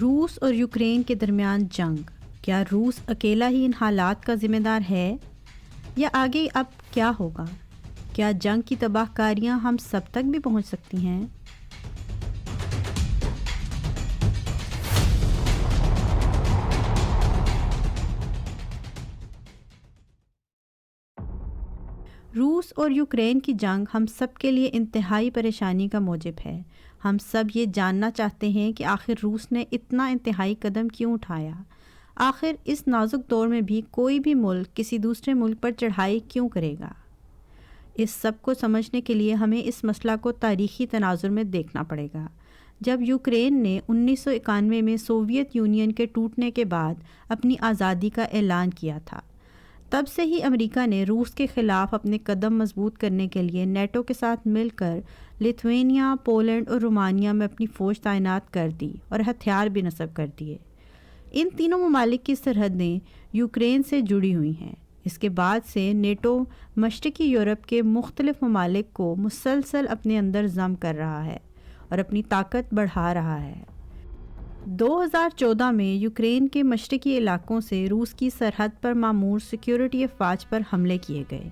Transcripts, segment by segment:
روس اور یوکرین کے درمیان جنگ، کیا روس اکیلا ہی ان حالات کا ذمہ دار ہے یا آگے اب کیا ہوگا؟ کیا جنگ کی تباہ کاریاں ہم سب تک بھی پہنچ سکتی ہیں؟ روس اور یوکرین کی جنگ ہم سب کے لیے انتہائی پریشانی کا موجب ہے۔ ہم سب یہ جاننا چاہتے ہیں کہ آخر روس نے اتنا انتہائی قدم کیوں اٹھایا؟ آخر اس نازک دور میں بھی کوئی بھی ملک کسی دوسرے ملک پر چڑھائی کیوں کرے گا؟ اس سب کو سمجھنے کے لیے ہمیں اس مسئلہ کو تاریخی تناظر میں دیکھنا پڑے گا۔ جب یوکرین نے 1991 میں سوویت یونین کے ٹوٹنے کے بعد اپنی آزادی کا اعلان کیا تھا، تب سے ہی امریکہ نے روس کے خلاف اپنے قدم مضبوط کرنے کے لیے نیٹو کے ساتھ مل کر لتھوینیا، پولینڈ اور رومانیہ میں اپنی فوج تعینات کر دی اور ہتھیار بھی نصب کر دیے۔ ان تینوں ممالک کی سرحدیں یوکرین سے جڑی ہوئی ہیں۔ اس کے بعد سے نیٹو مشرقی یورپ کے مختلف ممالک کو مسلسل اپنے اندر ضم کر رہا ہے اور اپنی طاقت بڑھا رہا ہے۔ 2014 میں یوکرین کے مشرقی علاقوں سے روس کی سرحد پر معمور سیکیورٹی افواج پر حملے کیے گئے،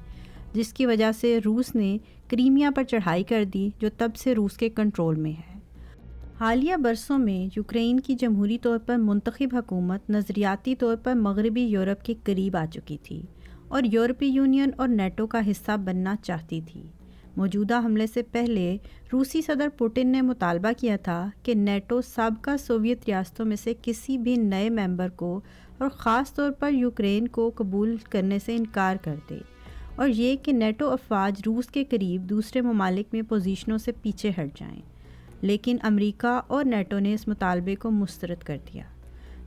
جس کی وجہ سے روس نے کریمیا پر چڑھائی کر دی، جو تب سے روس کے کنٹرول میں ہے۔ حالیہ برسوں میں یوکرین کی جمہوری طور پر منتخب حکومت نظریاتی طور پر مغربی یورپ کے قریب آ چکی تھی اور یورپی یونین اور نیٹو کا حصہ بننا چاہتی تھی۔ موجودہ حملے سے پہلے روسی صدر پوٹن نے مطالبہ کیا تھا کہ نیٹو سابقہ سوویت ریاستوں میں سے کسی بھی نئے ممبر کو اور خاص طور پر یوکرین کو قبول کرنے سے انکار کر دے، اور یہ کہ نیٹو افواج روس کے قریب دوسرے ممالک میں پوزیشنوں سے پیچھے ہٹ جائیں۔ لیکن امریکہ اور نیٹو نے اس مطالبے کو مسترد کر دیا۔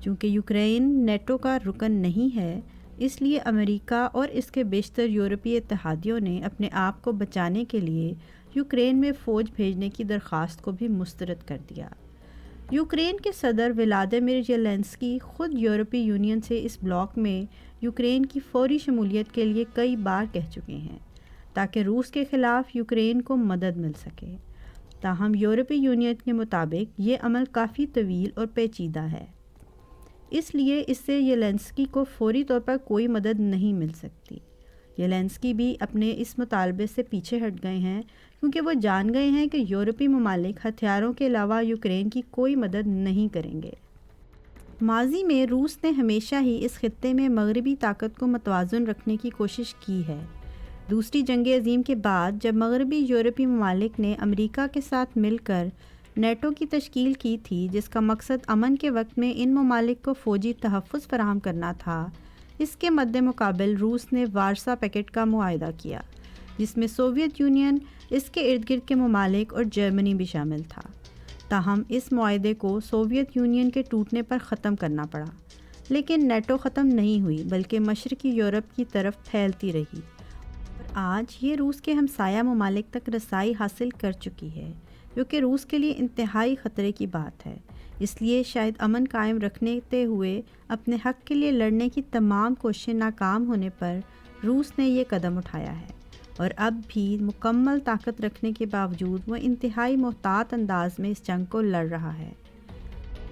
چونکہ یوکرین نیٹو کا رکن نہیں ہے، اس لیے امریکہ اور اس کے بیشتر یورپی اتحادیوں نے اپنے آپ کو بچانے کے لیے یوکرین میں فوج بھیجنے کی درخواست کو بھی مسترد کر دیا۔ یوکرین کے صدر ولادیمیر زیلنسکی خود یورپی یونین سے اس بلاک میں یوکرین کی فوری شمولیت کے لیے کئی بار کہہ چکے ہیں، تاکہ روس کے خلاف یوکرین کو مدد مل سکے۔ تاہم یورپی یونین کے مطابق یہ عمل کافی طویل اور پیچیدہ ہے، اس لیے اس سے زیلنسکی کو فوری طور پر کوئی مدد نہیں مل سکتی۔ زیلنسکی بھی اپنے اس مطالبے سے پیچھے ہٹ گئے ہیں، کیونکہ وہ جان گئے ہیں کہ یورپی ممالک ہتھیاروں کے علاوہ یوکرین کی کوئی مدد نہیں کریں گے۔ ماضی میں روس نے ہمیشہ ہی اس خطے میں مغربی طاقت کو متوازن رکھنے کی کوشش کی ہے۔ دوسری جنگ عظیم کے بعد جب مغربی یورپی ممالک نے امریکہ کے ساتھ مل کر نیٹو کی تشکیل کی تھی، جس کا مقصد امن کے وقت میں ان ممالک کو فوجی تحفظ فراہم کرنا تھا، اس کے مد مقابل روس نے وارسا پیکٹ کا معاہدہ کیا، جس میں سوویت یونین، اس کے ارد گرد کے ممالک اور جرمنی بھی شامل تھا۔ تاہم اس معاہدے کو سوویت یونین کے ٹوٹنے پر ختم کرنا پڑا، لیکن نیٹو ختم نہیں ہوئی بلکہ مشرقی یورپ کی طرف پھیلتی رہی۔ آج یہ روس کے ہمسایہ ممالک تک رسائی حاصل کر چکی ہے، جو کہ روس کے لیے انتہائی خطرے کی بات ہے۔ اس لیے شاید امن قائم رکھتے ہوئے اپنے حق کے لیے لڑنے کی تمام کوششیں ناکام ہونے پر روس نے یہ قدم اٹھایا ہے، اور اب بھی مکمل طاقت رکھنے کے باوجود وہ انتہائی محتاط انداز میں اس جنگ کو لڑ رہا ہے۔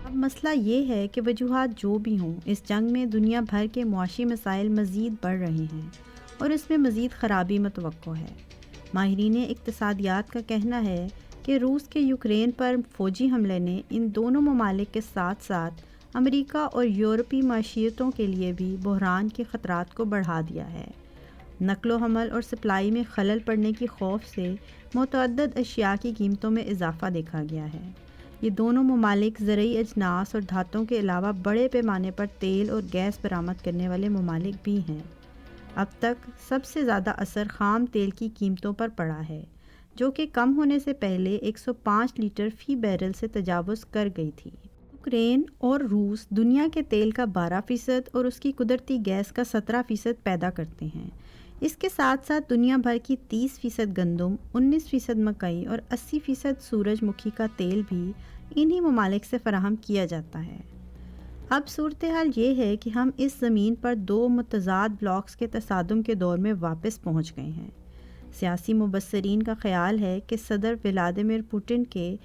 اب مسئلہ یہ ہے کہ وجوہات جو بھی ہوں، اس جنگ میں دنیا بھر کے معاشی مسائل مزید بڑھ رہے ہیں اور اس میں مزید خرابی متوقع ہے۔ ماہرین اقتصادیات کا کہنا ہے کہ روس کے یوکرین پر فوجی حملے نے ان دونوں ممالک کے ساتھ ساتھ امریکہ اور یورپی معیشتوں کے لیے بھی بحران کے خطرات کو بڑھا دیا ہے۔ نقل و حمل اور سپلائی میں خلل پڑنے کی خوف سے متعدد اشیاء کی قیمتوں میں اضافہ دیکھا گیا ہے۔ یہ دونوں ممالک زرعی اجناس اور دھاتوں کے علاوہ بڑے پیمانے پر تیل اور گیس برآمد کرنے والے ممالک بھی ہیں۔ اب تک سب سے زیادہ اثر خام تیل کی قیمتوں پر پڑا ہے، جو کہ کم ہونے سے پہلے 105 لیٹر فی بیرل سے تجاوز کر گئی تھی۔ یوکرین اور روس دنیا کے تیل کا 12% اور اس کی قدرتی گیس کا 17% پیدا کرتے ہیں۔ اس کے ساتھ ساتھ دنیا بھر کی 30% گندم، 19% مکئی اور 80% سورج مکھی کا تیل بھی انہی ممالک سے فراہم کیا جاتا ہے۔ اب صورتحال یہ ہے کہ ہم اس زمین پر دو متضاد بلاکس کے تصادم کے دور میں واپس پہنچ گئے ہیں۔ سیاسی مبصرین کا خیال ہے کہ صدر ولادیمیر پوٹن کے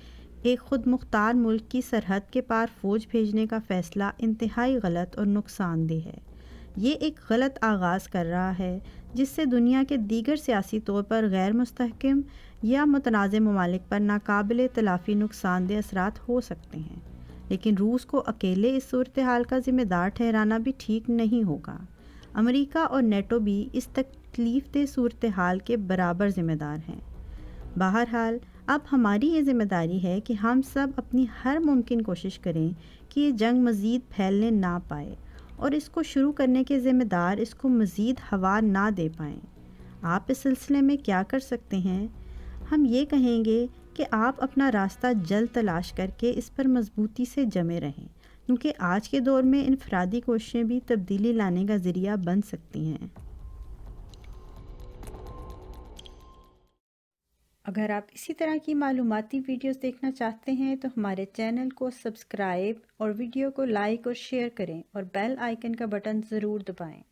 ایک خود مختار ملک کی سرحد کے پار فوج بھیجنے کا فیصلہ انتہائی غلط اور نقصان دہ ہے۔ یہ ایک غلط آغاز کر رہا ہے جس سے دنیا کے دیگر سیاسی طور پر غیر مستحکم یا متنازع ممالک پر ناقابل تلافی نقصان دہ اثرات ہو سکتے ہیں، لیکن روس کو اکیلے اس صورتحال کا ذمہ دار ٹھہرانا بھی ٹھیک نہیں ہوگا۔ امریکہ اور نیٹو بھی اس تکلیف دہ صورتحال کے برابر ذمہ دار ہیں۔ بہرحال اب ہماری یہ ذمہ داری ہے کہ ہم سب اپنی ہر ممکن کوشش کریں کہ یہ جنگ مزید پھیلنے نہ پائے، اور اس کو شروع کرنے کے ذمہ دار اس کو مزید ہوا نہ دے پائیں۔ آپ اس سلسلے میں کیا کر سکتے ہیں؟ ہم یہ کہیں گے کہ آپ اپنا راستہ جلد تلاش کر کے اس پر مضبوطی سے جمے رہیں، کیونکہ آج کے دور میں انفرادی کوششیں بھی تبدیلی لانے کا ذریعہ بن سکتی ہیں۔ اگر آپ اسی طرح کی معلوماتی ویڈیوز دیکھنا چاہتے ہیں تو ہمارے چینل کو سبسکرائب اور ویڈیو کو لائک اور شیئر کریں، اور بیل آئیکن کا بٹن ضرور دبائیں۔